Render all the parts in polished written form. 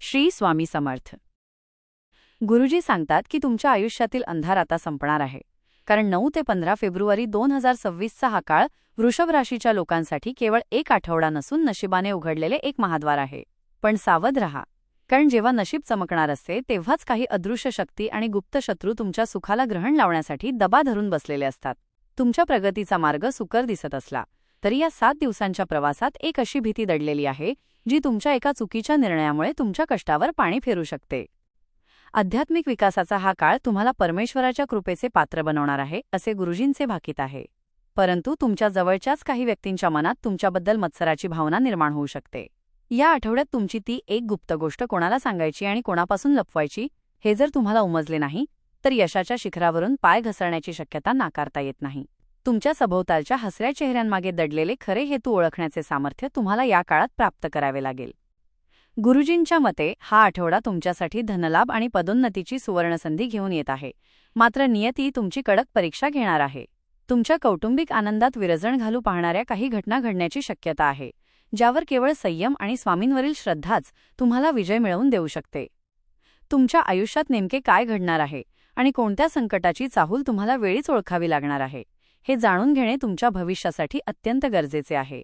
श्री स्वामी समर्थ. गुरुजी सांगतात की तुमच्या आयुष्यातील अंधार आता संपणार आहे, कारण 9 ते 15 फेब्रुवारी 2026चा हा काळ वृषभ राशीच्या लोकांसाठी केवळ एक आठवडा नसून नशिबाने उघडलेले एक महाद्वार आहे. पण सावध रहा, कारण जेव्हा नशीब चमकणार असते तेव्हाच काही अदृश्य शक्ती आणि गुप्त शत्रू तुमच्या सुखाला ग्रहण लावण्यासाठी दबा धरून बसलेले असतात. तुमच्या प्रगतीचा मार्ग सुकर दिसत असला तरी या 7 दिवसांच्या प्रवासात एक अशी भीती दडलेली आहे जी तुमच्या एका चुकीच्या निर्णयामुळे तुमच्या कष्टावर पाणी फेरू शकते. आध्यात्मिक विकासाचा हा काळ तुम्हाला परमेश्वराच्या कृपेचे पात्र बनवणार आहे असे गुरुजींचे भाकीत आहे. परंतु तुमच्या जवळच्याच काही व्यक्तींच्या मनात तुमच्याबद्दल मत्सराची भावना निर्माण होऊ शकते. या आठवड्यात तुमची ती एक गुप्त गोष्ट कोणाला सांगायची आणि कोणापासून लपवायची हे जर तुम्हाला उमजले नाही तर यशाच्या शिखरावरून पाय घसरण्याची शक्यता नाकारता येत नाही. तुमच्या सभोवतालच्या हसऱ्या चेहऱ्यांमागे दडलेले खरे हेतू ओळखण्याचे सामर्थ्य तुम्हाला या काळात प्राप्त करावे लागेल. गुरुजींच्या मते हा आठवडा तुमच्यासाठी धनलाभ आणि पदोन्नतीची सुवर्णसंधी घेऊन येत आहे. मात्र नियती तुमची कडक परीक्षा घेणार आहे. तुमच्या कौटुंबिक आनंदात विरजण घालू पाहणाऱ्या काही घटना घडण्याची शक्यता आहे, ज्यावर केवळ संयम आणि स्वामींवरील श्रद्धाच तुम्हाला विजय मिळवून देऊ शकते. तुमच्या आयुष्यात नेमके काय घडणार आहे आणि कोणत्या संकटाची चाहूल तुम्हाला वेळीच ओळखावी लागणार आहे हे जाणून घेणे तुमच्या भविष्यासाठी अत्यंत गरजेचे आहे.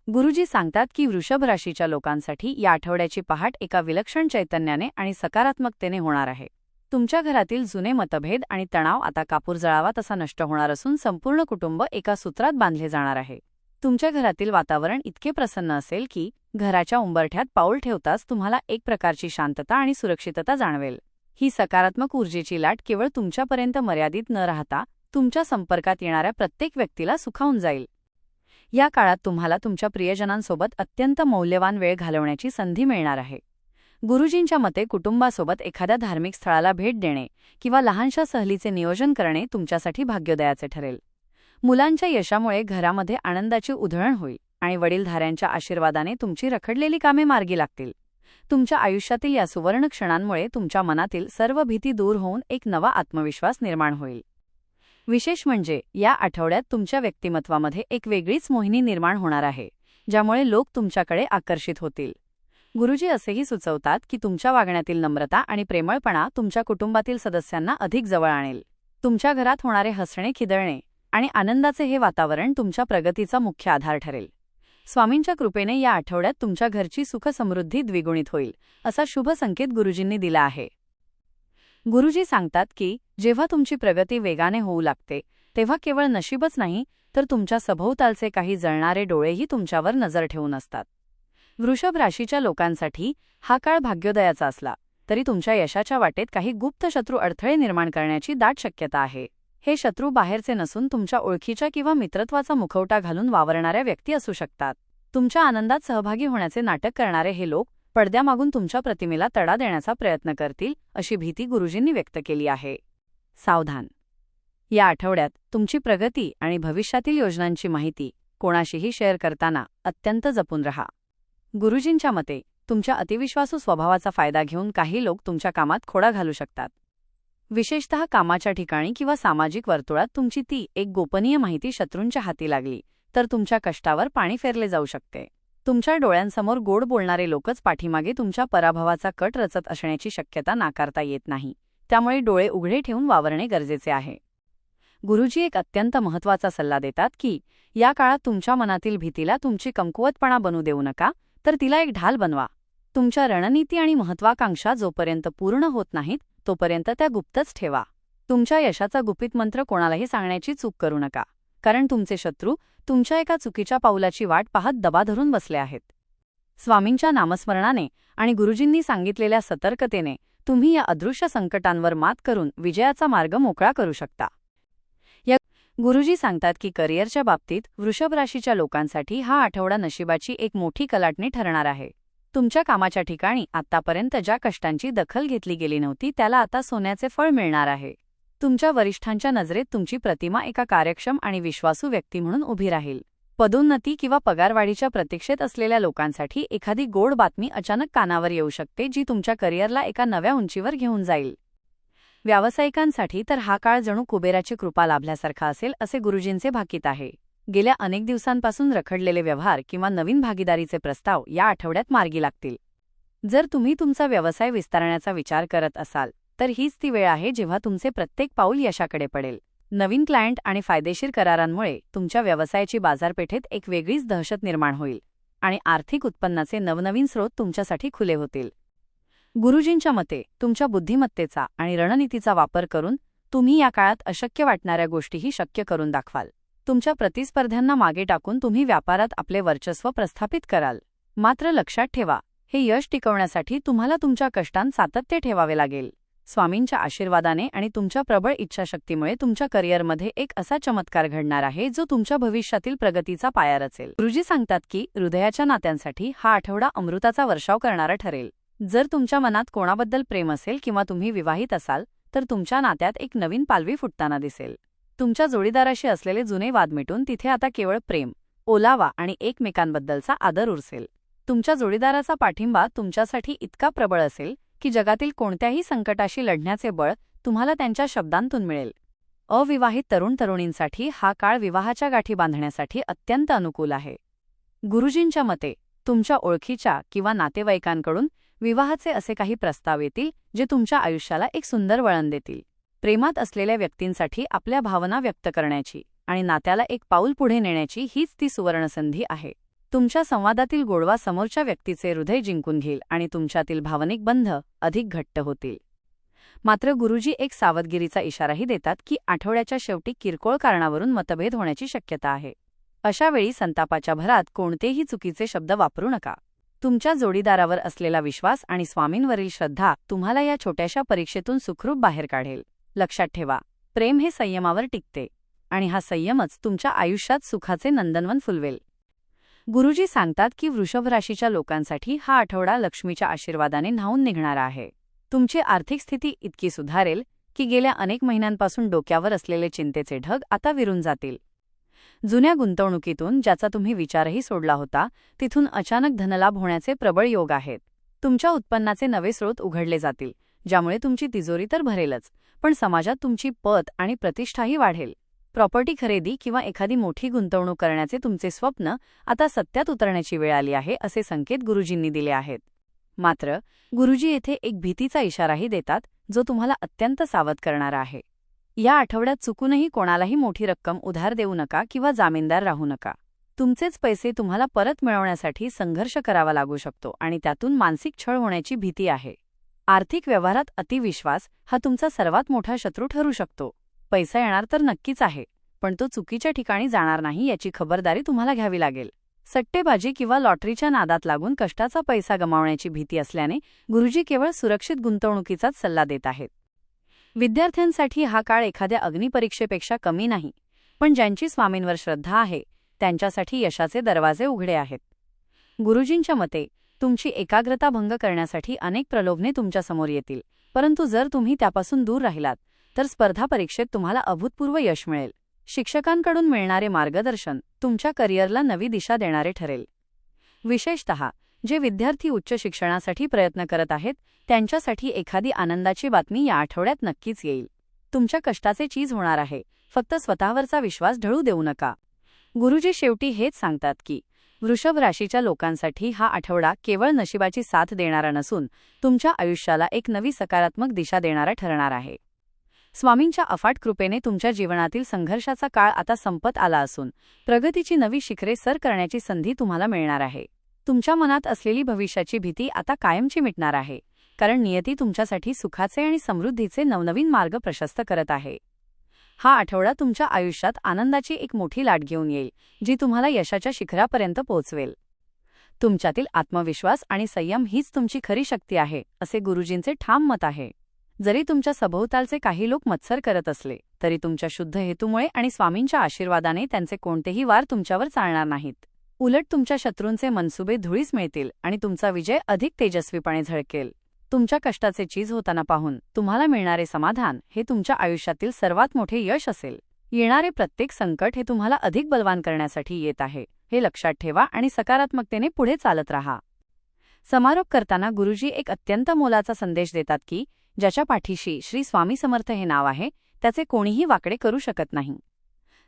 गुरुजी सांगतात की वृषभ राशीच्या लोकांसाठी या आठवड्याची पहाट एका विलक्षण चैतन्याने आणि सकारात्मकतेने होणार आहे. तुमच्या घरातील जुने मतभेद आणि तणाव आता कापूर जळावा तसा नष्ट होणार असून संपूर्ण कुटुंब एका सूत्रात बांधले जाणार आहे. तुमच्या घरातील वातावरण इतके प्रसन्न असेल की घराच्या उंबरठ्यात पाऊल ठेवताच तुम्हाला एक प्रकारची शांतता आणि सुरक्षितता जाणवेल. ही सकारात्मक ऊर्जेची लाट केवळ तुमच्यापर्यंत मर्यादित न राहता तुमच्या संपर्कात येणाऱ्या प्रत्येक व्यक्तीला सुखावून जाईल. या काळात तुम्हाला तुमच्या प्रियजनांसोबत अत्यंत मौल्यवान वेळ घालवण्याची संधी मिळणार आहे. गुरुजींच्या मते कुटुंबासोबत एखाद्या धार्मिक स्थळाला भेट देणे किंवा लहानशा सहलीचे नियोजन करणे तुमच्यासाठी भाग्योदयाचे ठरेल. मुलांच्या यशामुळे घरामध्ये आनंदाची उधळण होईल आणि वडीलधाऱ्यांच्या आशीर्वादाने तुमची रखडलेली कामे मार्गी लागतील. तुमच्या आयुष्यातील या सुवर्ण क्षणांमुळे तुमच्या मनातील सर्व भीती दूर होऊन एक नवा आत्मविश्वास निर्माण होईल. विशेष म्हणजे या आठवड्यात तुमच्या व्यक्तिमत्वामध्ये एक वेगळीच मोहिनी निर्माण होणार आहे, ज्यामुळे लोक तुमच्याकडे आकर्षित होतील. गुरुजी असेही सुचवतात की तुमच्या वागण्यातील नम्रता आणि प्रेमळपणा तुमच्या कुटुंबातील सदस्यांना अधिक जवळ आणेल. तुमच्या घरात होणारे हसणे खिदळणे आणि आनंदाचे हे वातावरण तुमच्या प्रगतीचा मुख्य आधार ठरेल. स्वामींच्या कृपेने या आठवड्यात तुमच्या घरची सुखसमृद्धी द्विगुणित होईल असा शुभ संकेत गुरुजींनी दिला आहे. गुरुजी सांगतात की जेव्हा तुमची प्रगती वेगाने होऊ लागते तेव्हा केवळ नशीबच नाही तर तुमच्या सभोवतालचे काही जळणारे डोळेही तुमच्यावर नजर ठेवून असतात. वृषभ राशीच्या लोकांसाठी हा काळ भाग्योदयाचा असला तरी तुमच्या यशाच्या वाटेत काही गुप्त शत्रू अडथळे निर्माण करण्याची दाट शक्यता आहे. हे शत्रू बाहेरचे नसून तुमच्या ओळखीच्या किंवा मित्रत्वाचा मुखवटा घालून वावरणाऱ्या व्यक्ती असू शकतात. तुमच्या आनंदात सहभागी होण्याचे नाटक करणारे हे लोक पडद्यामागून तुमच्या प्रतिमेला तडा देण्याचा प्रयत्न करतील अशी भीती गुरुजींनी व्यक्त केली आहे. सावधान. या आठवड्यात तुमची प्रगती आणि भविष्यातील योजनांची माहिती कोणाशीही शेअर करताना अत्यंत जपून रहा. गुरुजींच्या मते तुमच्या अतिविश्वासू स्वभावाचा फायदा घेऊन काही लोक तुमच्या कामात खोडा घालू शकतात. विशेषतः कामाच्या ठिकाणी किंवा सामाजिक वर्तुळात तुमची ती एक गोपनीय माहिती शत्रूंच्या हाती लागली तर तुमच्या कष्टावर पाणी फेरले जाऊ शकते. तुमच्या डोळ्यांसमोर गोड बोलणारे लोकच पाठीमागे तुमच्या पराभवाचा कट रचत असण्याची शक्यता नाकारता येत नाही. त्यामुळे डोळे उघडे ठेवून वावरणे गरजेचे आहे. गुरुजी एक अत्यंत महत्त्वाचा सल्ला देतात की या काळात तुमच्या मनातील भीतीला तुमची कमकुवतपणा बनू देऊ नका, तर तिला एक ढाल बनवा. तुमच्या रणनीती आणि महत्त्वाकांक्षा जोपर्यंत पूर्ण होत नाहीत तोपर्यंत त्या गुप्तच ठेवा. तुमच्या यशाचा गुपित मंत्र कोणालाही सांगण्याची चूक करू नका, कारण तुमचे शत्रू तुमच्या एका चुकीच्या पाऊलाची वाट पाहत दबा धरून बसले आहेत. स्वामींच्या नामस्मरणाने आणि गुरुजींनी सांगितलेल्या सतर्कतेने तुम्ही या अदृश्य संकटांवर मात करून विजयाचा मार्ग मोकळा करू शकता. गुरुजी सांगतात की करिअरच्या बाबतीत वृषभ राशीच्या लोकांसाठी हा आठवडा नशिबाची एक मोठी कलाटणी ठरणार आहे. तुमच्या कामाच्या ठिकाणी आत्तापर्यंत ज्या कष्टांची दखल घेतली गेली नव्हती त्याला आता सोन्याचे फळ मिळणार आहे. तुमच्या वरिष्ठांच्या नजरेत तुमची प्रतिमा एका कार्यक्षम आणि विश्वासू व्यक्ती म्हणून उभी राहील. पदोन्नती किंवा पगारवाढीच्या प्रतीक्षेत असलेल्या लोकांसाठी एखादी गोड बातमी अचानक कानावर येऊ शकते जी तुमच्या करिअरला एका नव्या उंचीवर घेऊन जाईल. व्यावसायिकांसाठी तर हा काळ जणू कुबेराची कृपा लाभल्यासारखा असेल असे गुरुजींचे भाकीत आहे. गेल्या अनेक दिवसांपासून रखडलेले व्यवहार किंवा नवीन भागीदारीचे प्रस्ताव या आठवड्यात मार्गी लागतील. जर तुम्ही तुमचा व्यवसाय विस्तारण्याचा विचार करत असाल तर हीच ती वेळ आहे जेव्हा तुमचे प्रत्येक पाऊल यशाकडे पडेल. नवीन क्लायंट आणि फायदेशीर करारांमुळे तुमच्या व्यवसायाची बाजारपेठेत एक वेगळीच दहशत निर्माण होईल आणि आर्थिक उत्पन्नाचे नवनवीन स्रोत तुमच्यासाठी खुले होतील. गुरुजींच्या मते तुमच्या बुद्धिमत्तेचा आणि रणनीतीचा वापर करून तुम्ही या काळात अशक्य वाटणाऱ्या गोष्टीही शक्य करून दाखवाल. तुमच्या प्रतिस्पर्ध्यांना मागे टाकून तुम्ही व्यापारात आपले वर्चस्व प्रस्थापित कराल. मात्र लक्षात ठेवा, हे यश टिकवण्यासाठी तुम्हाला तुमच्या कष्टांत सातत्य ठेवावे लागेल. स्वामींच्या आशीर्वादाने आणि तुमच्या प्रबळ इच्छाशक्तीमुळे तुमच्या करिअरमध्ये एक असा चमत्कार घडणार आहे जो तुमच्या भविष्यातील प्रगतीचा पाया रचेल. गुरुजी सांगतात की हृदयाच्या नात्यांसाठी हा आठवडा अमृताचा वर्षाव करणारा ठरेल. जर तुमच्या मनात कोणाबद्दल प्रेम असेल किंवा तुम्ही विवाहित असाल तर तुमच्या नात्यात एक नवीन पालवी फुटताना दिसेल. तुमच्या जोडीदाराशी असलेले जुने वाद मिटून तिथे आता केवळ प्रेम, ओलावा आणि एकमेकांबद्दलचा आदर उरसेल. तुमच्या जोडीदाराचा पाठिंबा तुमच्यासाठी इतका प्रबळ असेल की जगातील कोणत्याही संकटाशी लढण्याचे बळ तुम्हाला त्यांच्या शब्दांतून मिळेल. अविवाहित तरुण-तरुणींसाठी हा काळ विवाहाच्या गाठी बांधण्यासाठी अत्यंत अनुकूल आहे. गुरुजींच्या मते तुमच्या ओळखीच्या किंवा नातेवाईकांकडून विवाहाचे असे काही प्रस्ताव येतील जे तुमच्या आयुष्याला एक सुंदर वळण देतील. प्रेमात असलेल्या व्यक्तींसाठी आपल्या भावना व्यक्त करण्याची आणि नात्याला एक पाऊल पुढे नेण्याची हीच ती सुवर्णसंधी आहे. तुमच्या संवादातील गोडवा समोरच्या व्यक्तीचे हृदय जिंकून घेईल आणि तुमच्यातील भावनिक बंध अधिक घट्ट होतील. मात्र गुरुजी एक सावधगिरीचा इशाराही देतात की आठवड्याच्या शेवटी किरकोळ कारणावरून मतभेद होण्याची शक्यता आहे. अशा वेळी संतापाच्या भरात कोणतेही चुकीचे शब्द वापरू नका. तुमच्या जोडीदारावर असलेला विश्वास आणि स्वामींवरील श्रद्धा तुम्हाला या छोट्याशा परीक्षेतून सुखरूप बाहेर काढेल. लक्षात ठेवा, प्रेम हे संयमावर टिकते आणि हा संयमच तुमच्या आयुष्यात सुखाचे नंदनवन फुलवेल. गुरुजी सांगतात की वृषभ राशीच्या लोकांसाठी हा आठवडा लक्ष्मीच्या आशीर्वादाने न्हाऊन निघणारा आहे. तुमची आर्थिक स्थिती इतकी सुधारेल की गेल्या अनेक महिन्यांपासून डोक्यावर असलेले चिंतेचे ढग आता विरून जातील. जुन्या गुंतवणुकीतून ज्याचा तुम्ही विचारही सोडला होता तिथून अचानक धनलाभ होण्याचे प्रबळ योग आहेत. तुमच्या उत्पन्नाचे नवे स्रोत उघडले जातील, ज्यामुळे तुमची तिजोरी तर भरेलच, पण समाजात तुमची पत आणि प्रतिष्ठाही वाढेल. प्रॉपर्टी खरेदी किंवा एखादी मोठी गुंतवणूक करण्याचे तुमचे स्वप्न आता सत्यात उतरण्याची वेळ आली आहे असे संकेत गुरुजींनी दिले आहेत. मात्र गुरुजी येथे एक भीतीचा इशाराही देतात जो तुम्हाला अत्यंत सावध करणारा आहे. या आठवड्यात चुकूनही कोणालाही मोठी रक्कम उधार देऊ नका किंवा जामीनदार राहू नका. तुमचेच पैसे तुम्हाला परत मिळवण्यासाठी संघर्ष करावा लागू शकतो आणि त्यातून मानसिक छळ होण्याची भीती आहे. आर्थिक व्यवहारात अतिविश्वास हा तुमचा सर्वात मोठा शत्रू ठरू शकतो. पैसा येणार तर नक्कीच आहे, पण तो चुकीच्या ठिकाणी जाणार नाही याची खबरदारी तुम्हाला घ्यावी लागेल. सट्टेबाजी किंवा लॉटरीच्या नादात लागून कष्टाचा पैसा गमावण्याची भीती असल्याने गुरुजी केवळ सुरक्षित गुंतवणुकीचाच सल्ला देत आहेत. विद्यार्थ्यांसाठी हा काळ एखाद्या अग्निपरीक्षेपेक्षा कमी नाही, पण ज्यांची स्वामींवर श्रद्धा आहे त्यांच्यासाठी यशाचे दरवाजे उघडे आहेत. गुरुजींच्या मते तुमची एकाग्रता भंग करण्यासाठी अनेक प्रलोभने तुमच्यासमोर येतील, परंतु जर तुम्ही त्यापासून दूर राहिलात तर स्पर्धा परीक्षेत तुम्हाला अभूतपूर्व यश मिळेल. शिक्षकांकडून मिळणारे मार्गदर्शन तुमच्या करिअरला नवी दिशा देणारे ठरेल. विशेषतः जे विद्यार्थी उच्च शिक्षणासाठी प्रयत्न करत आहेत त्यांच्यासाठी एखादी आनंदाची बातमी या आठवड्यात नक्कीच येईल. तुमच्या कष्टाचे चीज होणार आहे, फक्त स्वतःवरचा विश्वास ढळू देऊ नका. गुरुजी शेवटी हेच सांगतात की वृषभ राशीच्या लोकांसाठी हा आठवडा केवळ नशिबाची साथ देणारा नसून तुमच्या आयुष्याला एक नवी सकारात्मक दिशा देणारा ठरणार आहे. स्वामींच्या अफाट कृपेने तुमच्या जीवनातील संघर्षाचा काळ आता संपत आला असून प्रगतीची नवी शिखरे सर करण्याची संधी तुम्हाला मिळणार आहे. तुमच्या मनात असलेली भविष्याची भीती आता कायमची मिटणार आहे, कारण नियती तुमच्यासाठी सुखाचे आणि समृद्धीचे नवनवीन मार्ग प्रशस्त करत आहे. हा आठवडा तुमच्या आयुष्यात आनंदाची एक मोठी लाट घेऊन येईल, जी तुम्हाला यशाच्या शिखरापर्यंत पोहोचवेल. तुमच्यातील आत्मविश्वास आणि संयम हीच तुमची खरी शक्ती आहे, असे गुरुजींचे ठाम मत आहे. जरी तुमच्या सभोवतालचे काही लोक मत्सर करत असले तरी तुमच्या शुद्ध हेतूमुळे आणि स्वामींच्या आशीर्वादाने त्यांचे कोणतेही वार तुमच्यावर चालणार नाहीत. उलट तुमच्या शत्रूंचे मनसुबे धुळीस मिळतील आणि तुमचा विजय अधिक तेजस्वीपणे झळकेल. तुमच्या कष्टाचे चीज होताना पाहून तुम्हाला मिळणारे समाधान हे तुमच्या आयुष्यातील सर्वात मोठे यश असेल. येणारे प्रत्येक संकट हे तुम्हाला अधिक बलवान करण्यासाठी येत आहे, हे लक्षात ठेवा आणि सकारात्मकतेने पुढे चालत राहा. समारोप करताना गुरुजी एक अत्यंत मोलाचा संदेश देतात की ज्याच्या पाठीशी श्री स्वामी समर्थ हे नाव आहे त्याचे कोणीही वाकडे करू शकत नाही.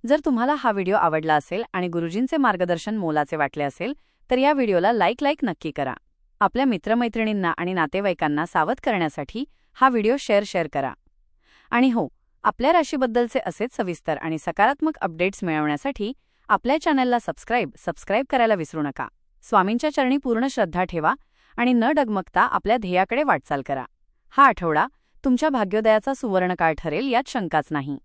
जर तुम्हाला हा व्हिडिओ आवडला असेल आणि गुरुजींचे मार्गदर्शन मोलाचे वाटले असेल तर या व्हिडिओला लाईक नक्की करा. आपल्या मित्रमैत्रिणींना आणि नातेवाईकांना सावध करण्यासाठी हा व्हिडिओ शेअर करा. आणि हो, आपल्या राशीबद्दलचे असेच सविस्तर आणि सकारात्मक अपडेट्स मिळवण्यासाठी आपल्या चॅनलला सबस्क्राईब करायला विसरू नका. स्वामींच्या चरणी पूर्ण श्रद्धा ठेवा आणि न डगमगता आपल्या ध्येयाकडे वाटचाल करा. हा आठवडा तुमच्या भाग्योदयाचा सुवर्णकाळ ठरेल यात शंकाच नाही.